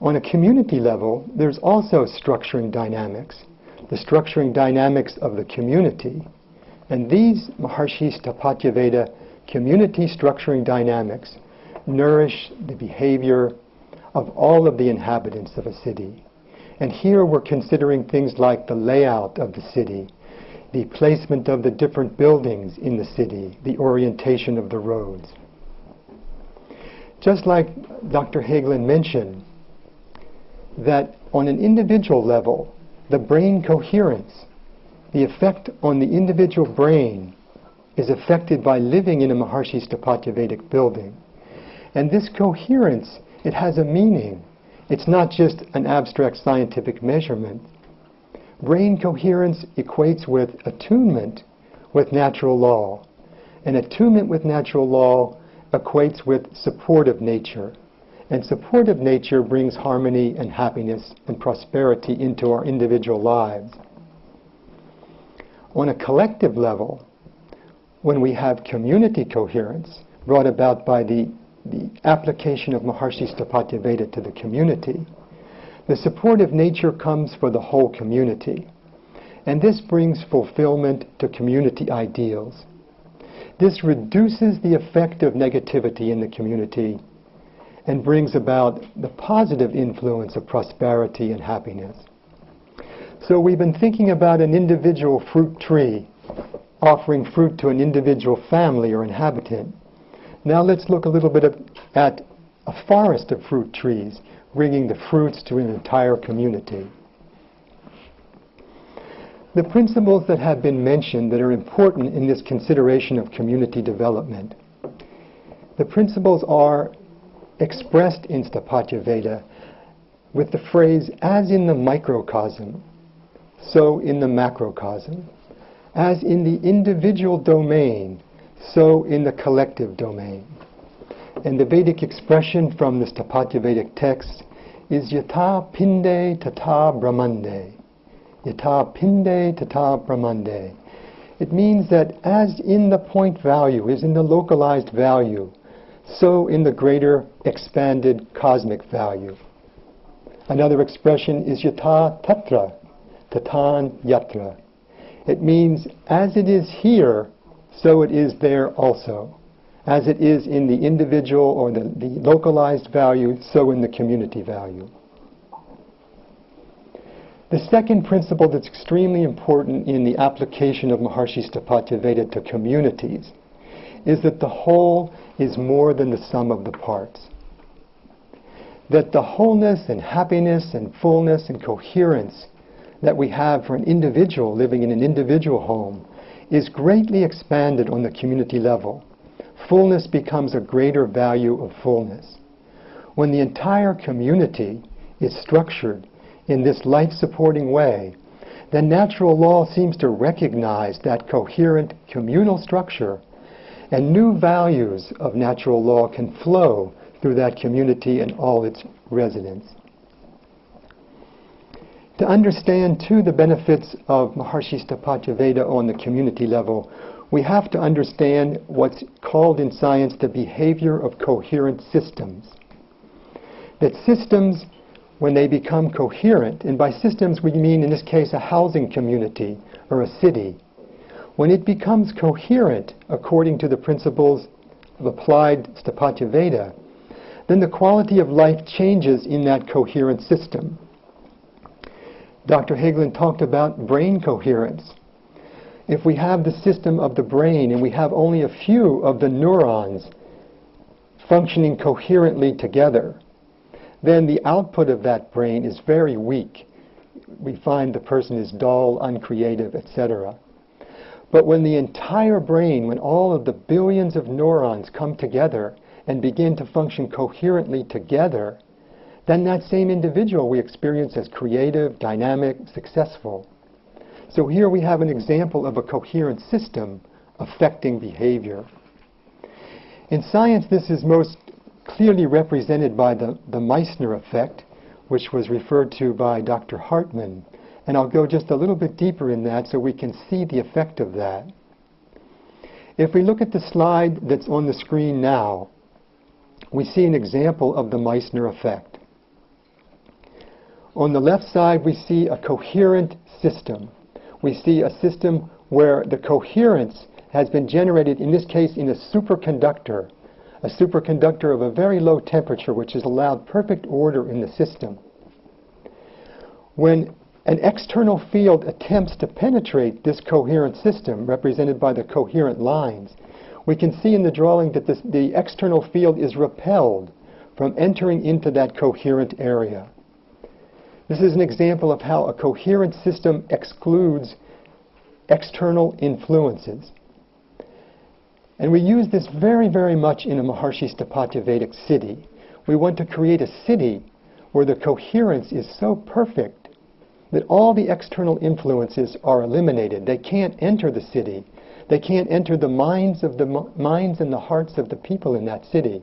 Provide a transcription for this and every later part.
On a community level, there's also structuring dynamics, the structuring dynamics of the community. And these Maharshi STHAPATYA Veda community structuring dynamics nourish the behavior of all of the inhabitants of a city. And here we're considering things like the layout of the city, the placement of the different buildings in the city, the orientation of the roads. Just like Dr. Hagelin mentioned, that on an individual level, the brain coherence, the effect on the individual brain is affected by living in a Maharshi STHAPATYA Vedic building. And this coherence, it has a meaning. It's not just an abstract scientific measurement. Brain coherence equates with attunement with natural law. And attunement with natural law equates with supportive nature. And supportive nature brings harmony and happiness and prosperity into our individual lives. On a collective level, when we have community coherence brought about by the application of Maharshi STHAPATYA Veda to the community, the supportive nature comes for the whole community. And this brings fulfillment to community ideals. This reduces the effect of negativity in the community and brings about the positive influence of prosperity and happiness. So we've been thinking about an individual fruit tree offering fruit to an individual family or inhabitant. Now let's look a little bit at a forest of fruit trees, bringing the fruits to an entire community. The principles that have been mentioned that are important in this consideration of community development, the principles are expressed in STHAPATYA Veda with the phrase, as in the microcosm, so in the macrocosm. As in the individual domain, so in the collective domain. And the Vedic expression from the STHAPATYA Vedic text is yatha pinde tata brahmande. Yatha pinde tata brahmande. It means that as in the point value, is in the localized value, so in the greater expanded cosmic value. Another expression is yatha tatra, tatan yatra. It means as it is here, so it is there also. As it is in the individual or the localized value, so in the community value. The second principle that's extremely important in the application of Maharshi STHAPATYA Veda to communities is that the whole is more than the sum of the parts. That the wholeness and happiness and fullness and coherence that we have for an individual living in an individual home is greatly expanded on the community level. Fullness becomes a greater value of fullness. When the entire community is structured in this life-supporting way, then natural law seems to recognize that coherent communal structure, and new values of natural law can flow through that community and all its residents. To understand, too, the benefits of Maharshi STHAPATYA Veda on the community level, we have to understand what's called in science the behavior of coherent systems. That systems, when they become coherent, and by systems we mean in this case a housing community or a city, when it becomes coherent according to the principles of applied STHAPATYA Veda, then the quality of life changes in that coherent system. Dr. Hagelin talked about brain coherence. If we have the system of the brain and we have only a few of the neurons functioning coherently together, then the output of that brain is very weak. We find the person is dull, uncreative, etc. But when the entire brain, when all of the billions of neurons come together and begin to function coherently together, then that same individual we experience as creative, dynamic, successful. So here we have an example of a coherent system affecting behavior. In science, this is most clearly represented by the Meissner effect, which was referred to by Dr. Hartman. And I'll go just a little bit deeper in that so we can see the effect of that. If we look at the slide that's on the screen now, we see an example of the Meissner effect. On the left side, we see a coherent system. We see a system where the coherence has been generated, in this case, in a superconductor of a very low temperature, which has allowed perfect order in the system. When an external field attempts to penetrate this coherent system, represented by the coherent lines, we can see in the drawing that the external field is repelled from entering into that coherent area. This is an example of how a coherent system excludes external influences. And we use this very, very much in a Maharishi Sthapatya Vedic city. We want to create a city where the coherence is so perfect that all the external influences are eliminated. They can't enter the city. They can't enter the minds and the hearts of the people in that city.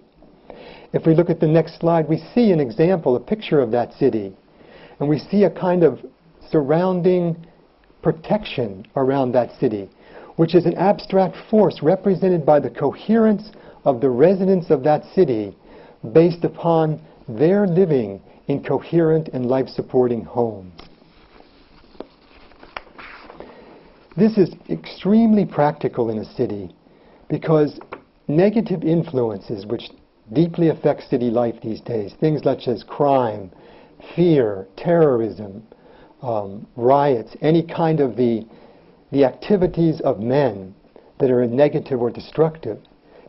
If we look at the next slide, we see an example, a picture of that city. And we see a kind of surrounding protection around that city, which is an abstract force represented by the coherence of the residents of that city based upon their living in coherent and life-supporting homes. This is extremely practical in a city because negative influences which deeply affect city life these days, things such as crime, fear, terrorism, riots, any kind of the activities of men that are negative or destructive,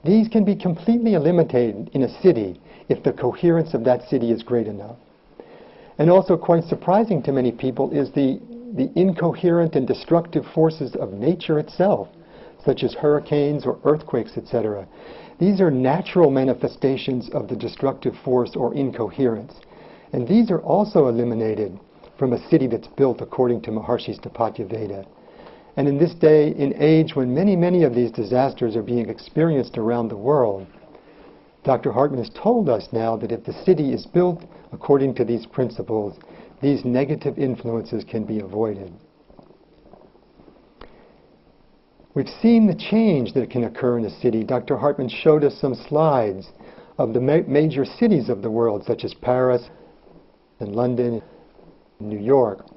these can be completely eliminated in a city if the coherence of that city is great enough. And also quite surprising to many people is the incoherent and destructive forces of nature itself, such as hurricanes or earthquakes, etc. These are natural manifestations of the destructive force or incoherence. And these are also eliminated from a city that's built according to Maharishi Sthapatya Veda. And in this day and age when many, many of these disasters are being experienced around the world, Dr. Hartman has told us now that if the city is built according to these principles, these negative influences can be avoided. We've seen the change that can occur in a city. Dr. Hartman showed us some slides of the major cities of the world, such as Paris and London and New York.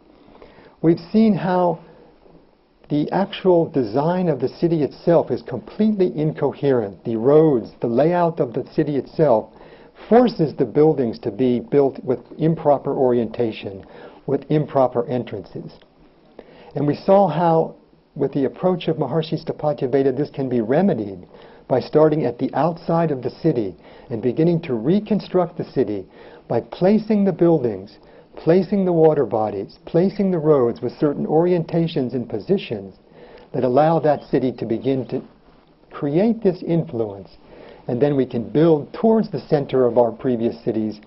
We've seen how the actual design of the city itself is completely incoherent. The roads, the layout of the city itself forces the buildings to be built with improper orientation, with improper entrances. And we saw how, with the approach of Maharishi Sthapatya Veda, this can be remedied by starting at the outside of the city and beginning to reconstruct the city by placing the buildings, placing the water bodies, placing the roads with certain orientations and positions that allow that city to begin to create this influence. And then we can build towards the center of our previous cities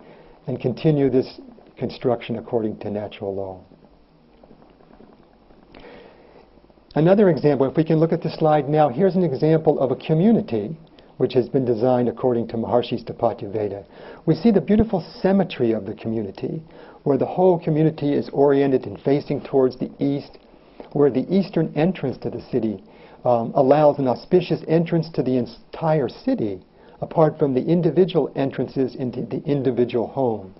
and continue this construction according to natural law. Another example, if we can look at the slide now, here's an example of a community which has been designed according to Maharishi Sthapatya Veda. We see the beautiful symmetry of the community, where the whole community is oriented and facing towards the east, where the eastern entrance to the city allows an auspicious entrance to the entire city, apart from the individual entrances into the individual homes.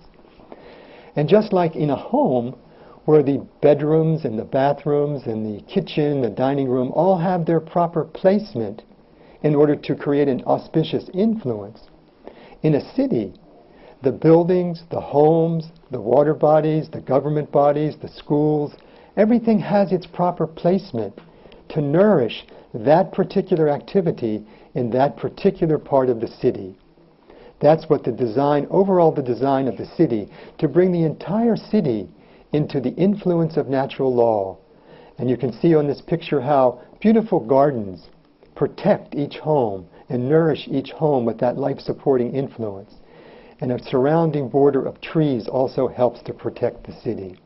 And just like in a home, where the bedrooms and the bathrooms and the kitchen, the dining room, all have their proper placement in order to create an auspicious influence, in a city, the buildings, the homes, the water bodies, the government bodies, the schools, everything has its proper placement to nourish that particular activity in that particular part of the city. That's what the design, overall the design of the city, to bring the entire city into the influence of natural law. And you can see on this picture how beautiful gardens protect each home and nourish each home with that life-supporting influence. And a surrounding border of trees also helps to protect the city.